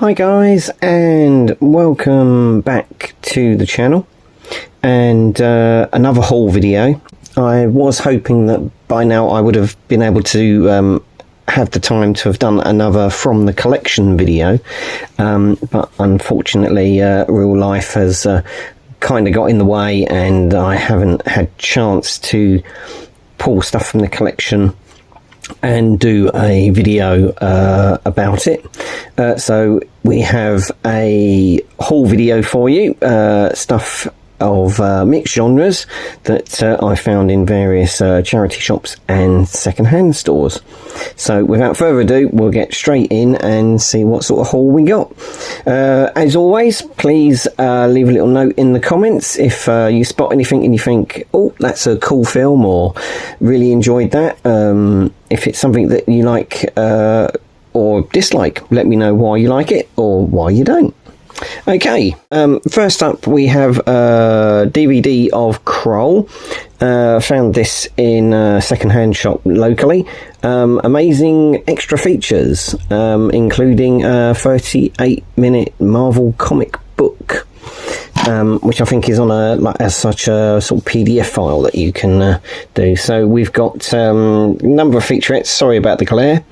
Hi guys, and welcome back to the channel, and another haul video. I was hoping that by now I would have been able to have the time to have done another from the collection video, but unfortunately real life has kind of got in the way, and I haven't had chance to pull stuff from the collection and do a video about it. So we have a haul video for you, stuff of mixed genres that I found in various charity shops and second-hand stores. So without further ado, we'll get straight in and see what sort of haul we got. As always, please leave a little note in the comments if you spot anything and you think, oh, that's a cool film, or really enjoyed that. If it's something that you like or dislike, let me know why you like it or why you don't. Okay, first up we have a DVD of Kroll. Found this in a second-hand shop locally. Amazing extra features, including a 38-minute Marvel comic book, which I think is on as such a sort of PDF file that you can do. So we've got a number of featurettes. Sorry about the glare.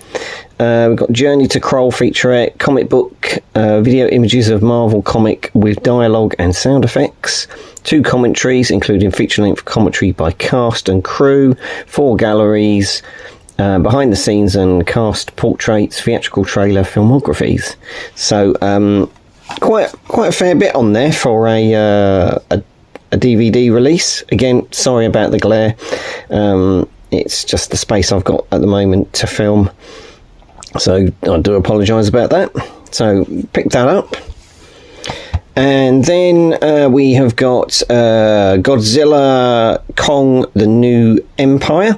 We've got Journey to Kroll featurette, comic book, video images of Marvel comic with dialogue and sound effects, 2 commentaries including feature-length commentary by cast and crew, 4 galleries, behind the scenes and cast portraits, theatrical trailer, filmographies. So quite a fair bit on there for a DVD release. Again, sorry about the glare. It's just the space I've got at the moment to film. So I do apologise about that. So pick that up. And then we have got Godzilla Kong the New Empire.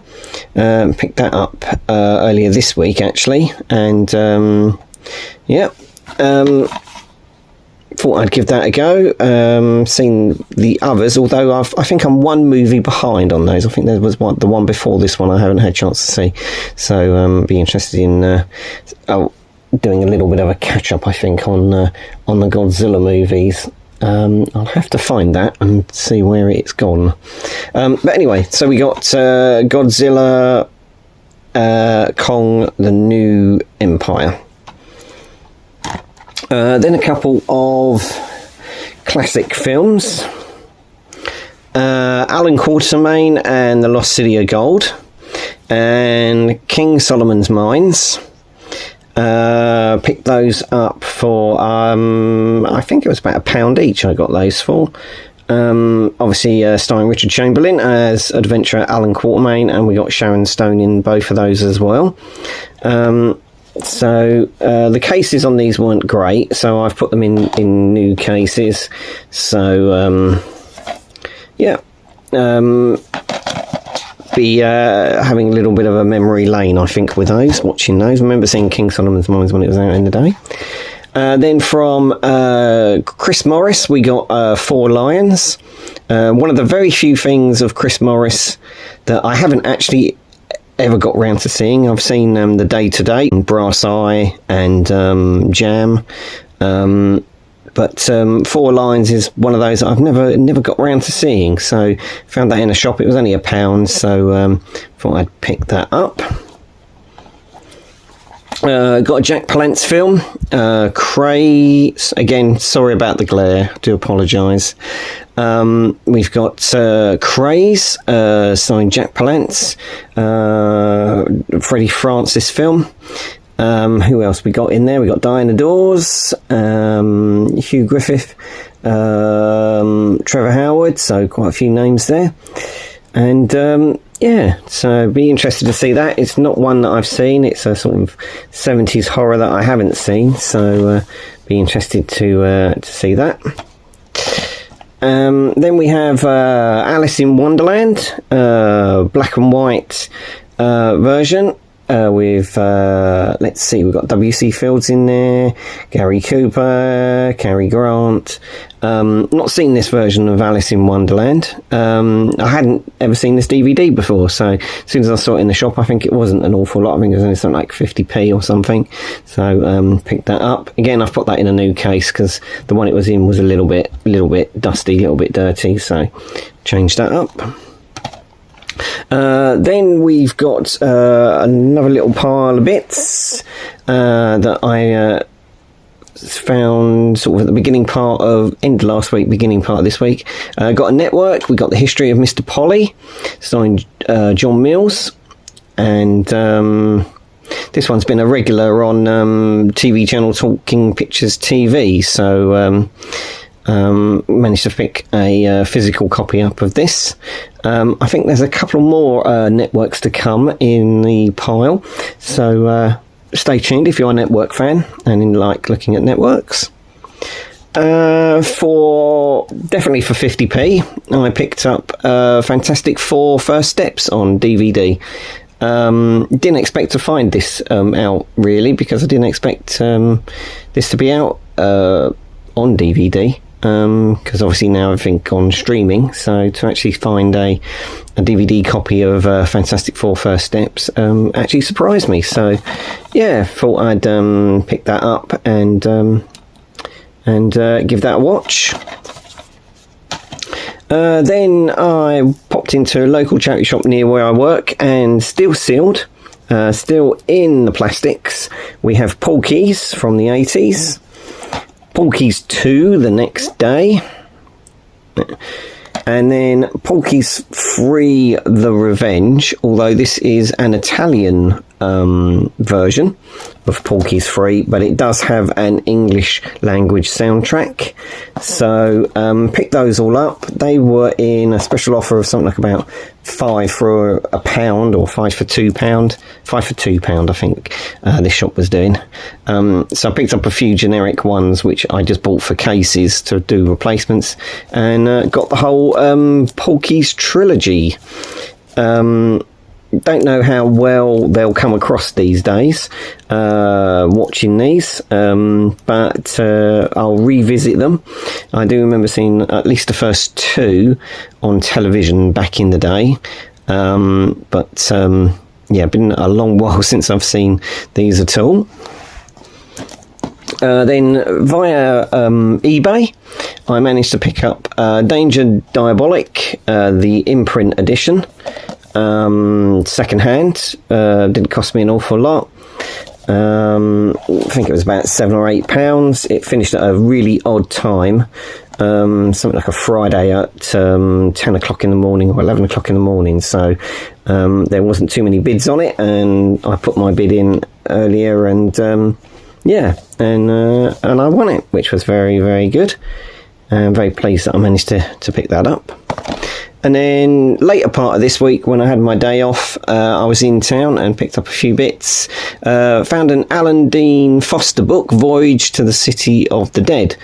Picked that up earlier this week actually. And yeah, thought I'd give that a go. Seen the others, although I think I'm one movie behind on those. I think there was the one before this one I haven't had a chance to see. So be interested in doing a little bit of a catch up, I think, on the Godzilla movies. I'll have to find that and see where it's gone. But anyway, so we got Godzilla Kong the New Empire. Then a couple of classic films. Alan Quatermain and the Lost City of Gold, and King Solomon's Mines. Picked those up for I think it was about £1 each I got those for. Obviously starring Richard Chamberlain as adventurer Alan Quatermain, and we got Sharon Stone in both of those as well. So the cases on these weren't great, so I've put them in new cases. So yeah, be having a little bit of a memory lane, I think, with those, watching those. I remember seeing King Solomon's Mines when it was out in the day. Then from Chris Morris, we got 4 Lions. One of the very few things of Chris Morris that I haven't actually ever got round to seeing. I've seen the Day to Day, Brass Eye, and Jam, but 4 Lions is one of those that I've never got round to seeing. So found that in a shop. It was only £1, so thought I'd pick that up. Got a Jack Palance film, Craze. Again, sorry about the glare, I do apologise. We've got Craze, starring Jack Palance, Freddie Francis film. Who else we got in there? We got Diana Dawes, Hugh Griffith, Trevor Howard, so quite a few names there. And yeah, so be interested to see that. It's not one that I've seen. It's a sort of 70s horror that I haven't seen, so be interested to see that. Then we have Alice in Wonderland, black and white version, with let's see, we've got W.C. Fields in there, Gary Cooper, Cary Grant, Not seen this version of Alice in Wonderland. I hadn't ever seen this DVD before, so as soon as I saw it in the shop, I think it wasn't an awful lot. I think it was only something like 50p or something. So picked that up. Again, I've put that in a new case because the one it was in was a little bit dusty, a little bit dirty. So changed that up. Then we've got another little pile of bits that I found sort of at the beginning part of end of last week, beginning part of this week. Got a network. We got the history of Mr. Polly, starring John Mills, and this one's been a regular on TV channel Talking Pictures TV. So managed to pick a physical copy up of this. I think there's a couple more networks to come in the pile. So stay tuned if you're a network fan and like looking at networks. Definitely for 50p, I picked up Fantastic Four First Steps on DVD. Didn't expect to find this out really, because I didn't expect this to be out on DVD. Because obviously now everything on streaming, so to actually find a DVD copy of Fantastic Four First Steps actually surprised me. So yeah, thought I'd pick that up and give that a watch. Then I popped into a local charity shop near where I work, and still sealed, still in the plastics, we have Porky's from the 80s. Porky's 2 the next day, and then Porky's 3 The Revenge, although this is an Italian version of Porky's 3, but it does have an English language soundtrack. So picked those all up. They were in a special offer of something like about £5 for £1 or £5 for £2, £5 for £2 I think this shop was doing. So I picked up a few generic ones which I just bought for cases to do replacements, and got the whole Porky's trilogy. Don't know how well they'll come across these days watching these, but I'll revisit them. I do remember seeing at least the first 2 on television back in the day, but yeah, been a long while since I've seen these at all. Then via eBay, I managed to pick up Danger Diabolic, the imprint edition. Second hand, didn't cost me an awful lot. I think it was about £7 or £8. It finished at a really odd time, something like a Friday at 10 o'clock in the morning or 11 o'clock in the morning. So there wasn't too many bids on it, and I put my bid in earlier, and yeah, and I won it, which was very, very good. I'm very pleased that I managed to pick that up. And then later part of this week, when I had my day off, I was in town and picked up a few bits. Found an Alan Dean Foster book, Voyage to the City of the Dead.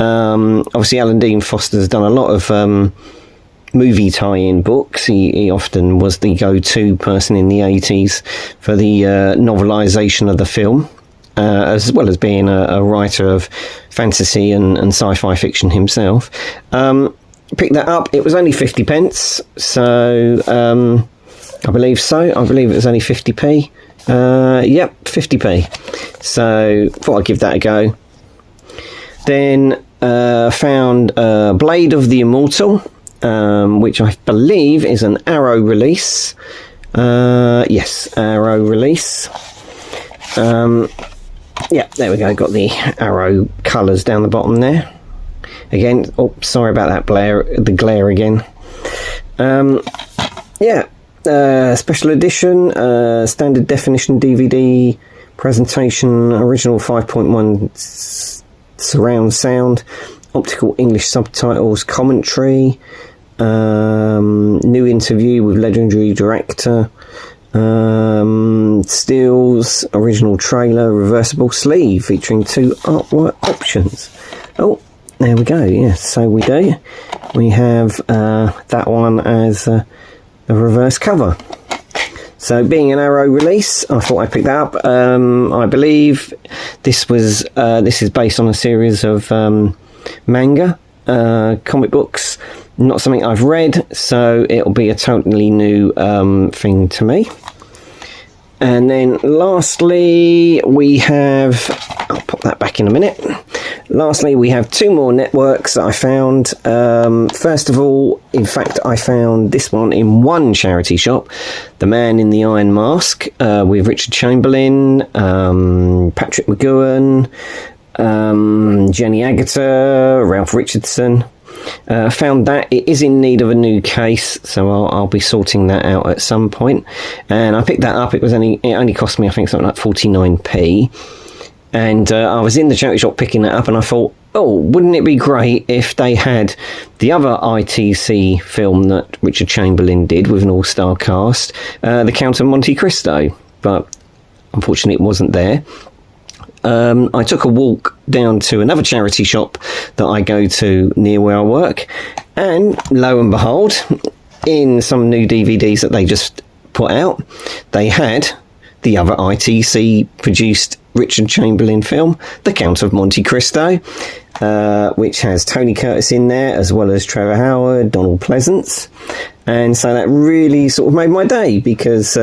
Obviously, Alan Dean Foster's done a lot of movie tie-in books. He often was the go-to person in the 80s for the novelisation of the film, as well as being a writer of fantasy and sci-fi fiction himself. Picked that up. It was only 50p, so I believe it was only 50p. Yep, 50p. So thought I'd give that a go. Then found Blade of the Immortal, which I believe is an Arrow release. Yes, Arrow release. Yeah, there we go. Got the Arrow colours down the bottom there. Again, oh, sorry about that the glare again. Yeah, special edition, standard definition DVD presentation, original 5.1 surround sound, optical English subtitles, commentary, new interview with legendary director, stills, original trailer, reversible sleeve featuring 2 artwork options. Oh, there we go. Yes, so we do. We have that one as a reverse cover. So, being an Arrow release, I thought I'd pick that up. I believe this is based on a series of manga comic books, not something I've read, so it'll be a totally new thing to me. And then lastly, we have, I'll pop that back in a minute. Lastly, we have two more networks that I found. First of all, in fact, I found this one in one charity shop, The Man in the Iron Mask, with Richard Chamberlain, Patrick McGowan, Jenny Agutter, Ralph Richardson. Found that it is in need of a new case, so I'll be sorting that out at some point. And I picked that up. It only cost me, I think, something like 49p. And I was in the charity shop picking that up, and I thought, oh, wouldn't it be great if they had the other ITC film that Richard Chamberlain did with an all-star cast, The Count of Monte Cristo? But unfortunately, it wasn't there. I took a walk down to another charity shop that I go to near where I work, and lo and behold, in some new DVDs that they just put out, they had the other ITC produced Richard Chamberlain film, The Count of Monte Cristo, which has Tony Curtis in there, as well as Trevor Howard, Donald Pleasance. And so that really sort of made my day, because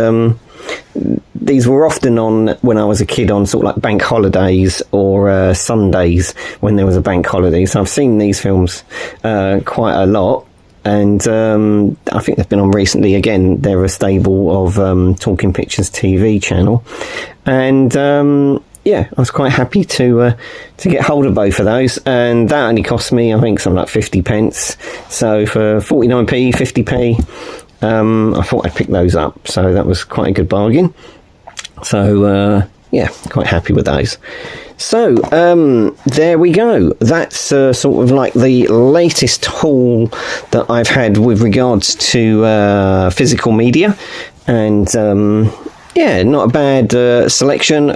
these were often on, when I was a kid, on sort of like bank holidays or Sundays when there was a bank holiday. So I've seen these films quite a lot. And I think they've been on recently again. They're a stable of Talking Pictures TV channel. And yeah, I was quite happy to get hold of both of those. And that only cost me, I think, something like 50 pence. So for 49p, 50p, I thought I'd pick those up. So that was quite a good bargain. So yeah, quite happy with those. So there we go. That's sort of like the latest haul that I've had with regards to physical media. And yeah, not a bad selection.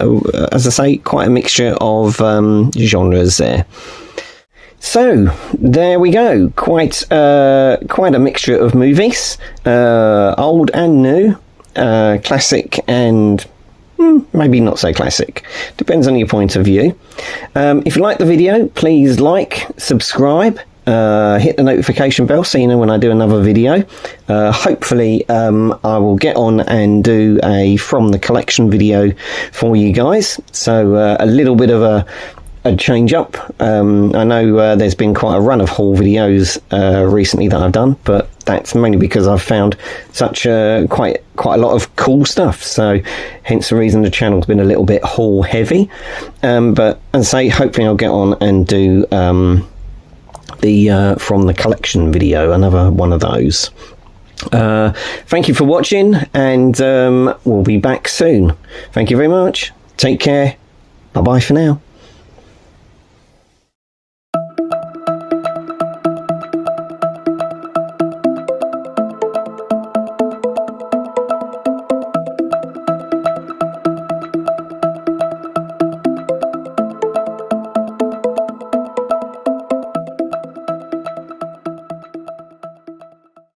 As I say, quite a mixture of genres there. So there we go. Quite a mixture of movies, old and new, classic and maybe not so classic. Depends on your point of view. If you like the video, please like, subscribe, hit the notification bell so you know when I do another video. Hopefully I will get on and do a From the Collection video for you guys. So a little bit of a change up. I know there's been quite a run of haul videos recently that I've done, but that's mainly because I've found such quite a lot of cool stuff. So hence the reason the channel's been a little bit haul heavy. But as I say, hopefully I'll get on and do the From the Collection video, another one of those. Thank you for watching, and we'll be back soon. Thank you very much. Take care. Bye bye for now.